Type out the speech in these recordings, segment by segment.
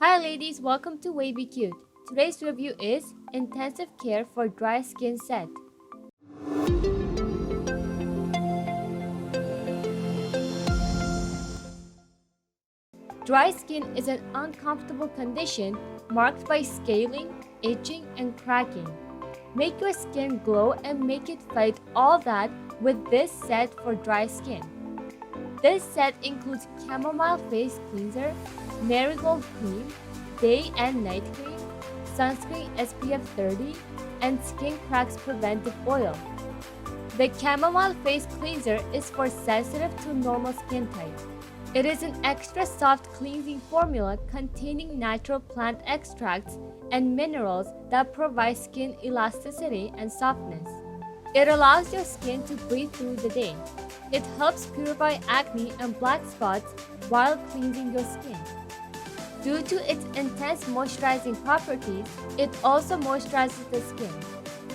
Hi ladies, welcome to WayBeCute. Today's review is Intensive Care for Dry Skin Set. Dry skin is an uncomfortable condition marked by scaling, itching, and cracking. Make your skin glow and make it fight all that with this set for dry skin. This set includes Chamomile Face Cleanser, Marigold Cream, Day and Night Cream, Sunscreen SPF 30, and Skin Cracks Preventive Oil. The Chamomile Face Cleanser is for sensitive to normal skin type. It is an extra soft cleansing formula containing natural plant extracts and minerals that provide skin elasticity and softness. It allows your skin to breathe through the day. It helps purify acne and black spots while cleansing your skin. Due to its intense moisturizing properties, it also moisturizes the skin,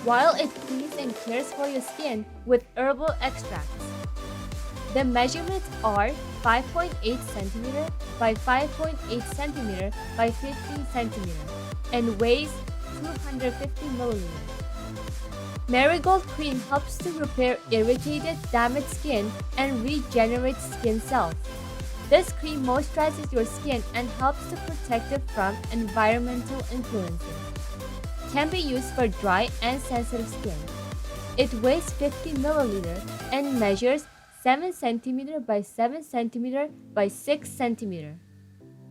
while it cleans and cares for your skin with herbal extracts. The measurements are 5.8 cm by 5.8 cm by 15 cm and weighs 250 ml. Marigold Cream helps to repair irritated, damaged skin and regenerate skin cells. This cream moisturizes your skin and helps to protect it from environmental influences. Can be used for dry and sensitive skin. It weighs 50 ml and measures 7 cm by 7 cm by 6 cm.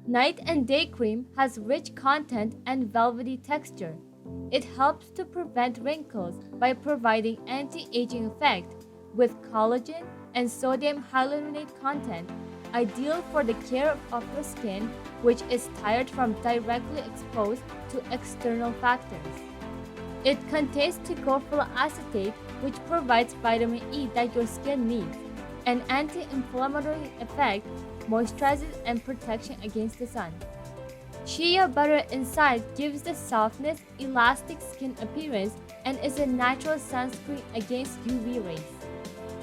Night and Day Cream has rich content and velvety texture. It helps to prevent wrinkles by providing anti-aging effect with collagen and sodium hyaluronate content, ideal for the care of your skin which is tired from directly exposed to external factors. It contains tocopherol acetate, which provides vitamin E that your skin needs, an anti-inflammatory effect, moisturizes and protection against the sun. Shea butter inside gives the softness, elastic skin appearance and is a natural sunscreen against UV rays.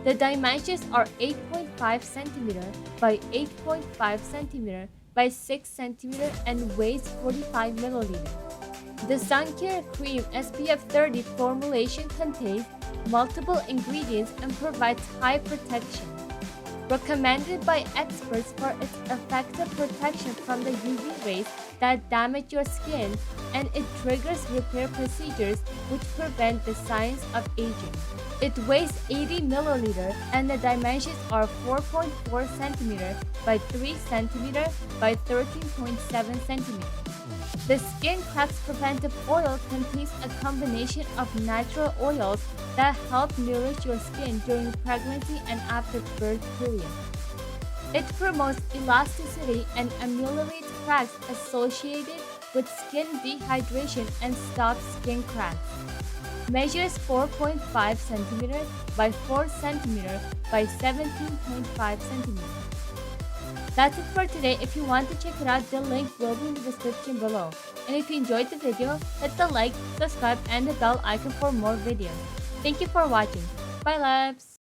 The dimensions are 8.5 cm by 8.5 cm by 6 cm and weighs 45 ml. The Sun Care Cream SPF 30 formulation contains multiple ingredients and provides high protection. Recommended by experts for its effective protection from the UV rays that damage your skin, and it triggers repair procedures which prevent the signs of aging. It weighs 80 ml and the dimensions are 4.4 cm by 3 cm by 13.7 cm. The Skin Cracks Preventive Oil contains a combination of natural oils that help nourish your skin during pregnancy and after birth period. It promotes elasticity and ameliorates cracks associated with skin dehydration and stops skin cracks. Measures 4.5 cm by 4 cm by 17.5 cm. That's it for today. If you want to check it out, the link will be in the description below. And if you enjoyed the video, hit the like, subscribe, and the bell icon for more videos. Thank you for watching. Bye loves!